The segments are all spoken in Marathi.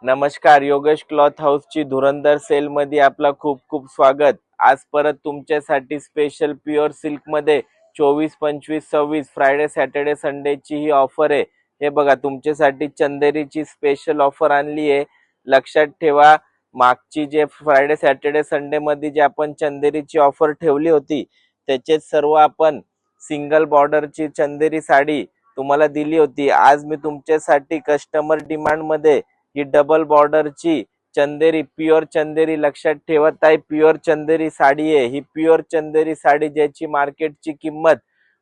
नमस्कार, योगेश क्लॉथ हाऊसची धुरंधर सेल मध्ये आपला खूप खूप स्वागत। आज परत तुमच्यासाठी स्पेशल प्युअर सिल्क मध्ये 24, 25, 26 फ्रायडे सॅटर्डे संडेची ही ऑफर आहे। हे बघा, तुमच्यासाठी चंदेरीची स्पेशल ऑफर आणली आहे। लक्षात ठेवा, मागची जे फ्रायडे सॅटर्डे संडे मध्ये जे आपण चंदेरीची ऑफर ठेवली होती त्याचेच सर्व आपण सिंगल बॉर्डरची चंदेरी साडी तुम्हाला दिली होती। आज मी तुमच्यासाठी कस्टमर डिमांड मध्ये ही डबल बॉर्डरची चंदेरी, प्युअर चंदेरी, लक्षात ठेवा ताई, प्युअर चंदेरी साडी आहे ही। प्युअर चंदेरी साडी ज्याची मार्केटची किंमत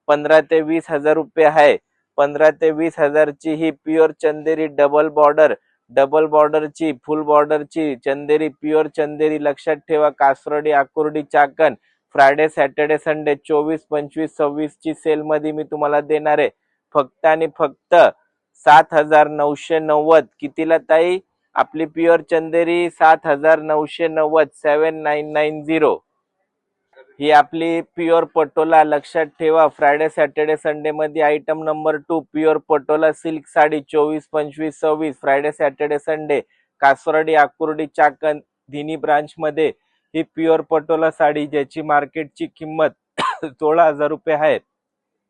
15 ते 20 हजार रुपये आहे। 15 ते 20 हजारची ही प्युअर चंदेरी डबल बॉर्डरची फुल बॉर्डरची चंदेरी, प्युअर चंदेरी, लक्षात ठेवा। Kasardi, Akurdi, Chakan Friday Saturday Sunday 24, 25, 26 ची सेल मध्ये मी तुम्हाला देणार आहे फक्त आणि फक्त 7,990। कितीला ताई? आपली प्युअर चंदेरी 7,990, 7990। ही आपली प्युअर पटोला, लक्षात ठेवा। फ्रायडे सॅटर्डे संडे मध्ये item number 2 pure Patola silk sari 24, 25, 26 Friday Saturday Sunday Kasardi, Akurdi, Chakan धिनी ब्रांच मध्ये ही प्युअर पटोला साडी ज्याची मार्केटची किंमत 16,000 रुपये आहे।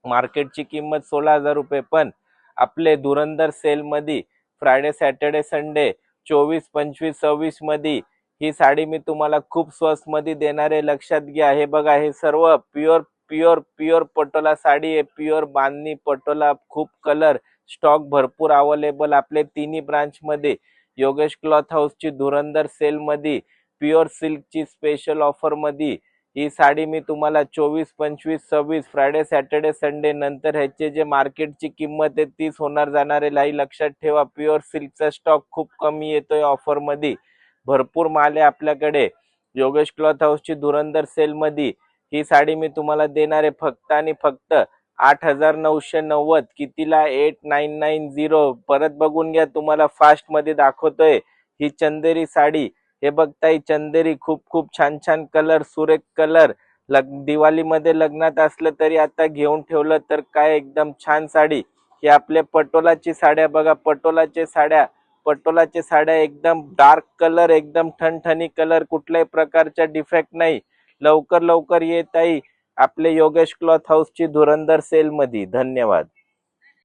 मार्केटची किंमत 16,000 रुपये, पण आपले धुरंधर सेल मध्ये फ्रायडे सॅटर्डे संडे 24, 25, 26 मध्ये ही साडी मी तुम्हाला खूप स्वस्त मध्ये देणार आहे। लक्षात घ्या, हे बघा, हे सर्व pure pure pure Patola sari आहे। प्युअर बांधणी पटोला, खूप कलर, स्टॉक भरपूर अवेलेबल आपले तिन्ही ब्रांच मध्ये। योगेश क्लॉथ हाऊसची धुरंधर सेल मध्ये प्युअर सिल्कची स्पेशल ऑफर मध्ये ही साडी मी तुम्हाला 24, 25, 26 फ्रायडे सॅटर्डे संडे नंतर ह्याचे जे मार्केटची किंमत आहे 30 होणार जाणार आहे। लक्षात ठेवा, प्युअर सिल्कचा स्टॉक खूप कमी येतोय ऑफर मध्ये, भरपूर माल आहे आपल्याकडे। योगेश क्लॉथ हाऊसची धुरंधर सेल मध्ये ही साडी मी तुम्हाला देणार आहे फक्त आणि फक्त 8,990। कितीला? 8,990। परत बघून घ्या, तुम्हाला फास्ट मध्ये दाखवतोय ही चंदेरी साडी। हे बघताय, चंदेरी, खूप खूप छान छान कलर, सुरेख कलर। दिवाळीमध्ये लग्नात असलं तरी आता घेऊन ठेवलं तर काय, एकदम छान साडी। ही आपल्या पटोलाची साड्या बघा, पटोलाच्या साड्या एकदम डार्क कलर, एकदम ठणठणी कलर, कुठल्याही प्रकारचा डिफेक्ट नाही। लवकर लवकर येत आहे आपले योगेश क्लॉथ हाऊसची धुरंधर सेल मध्ये। धन्यवाद।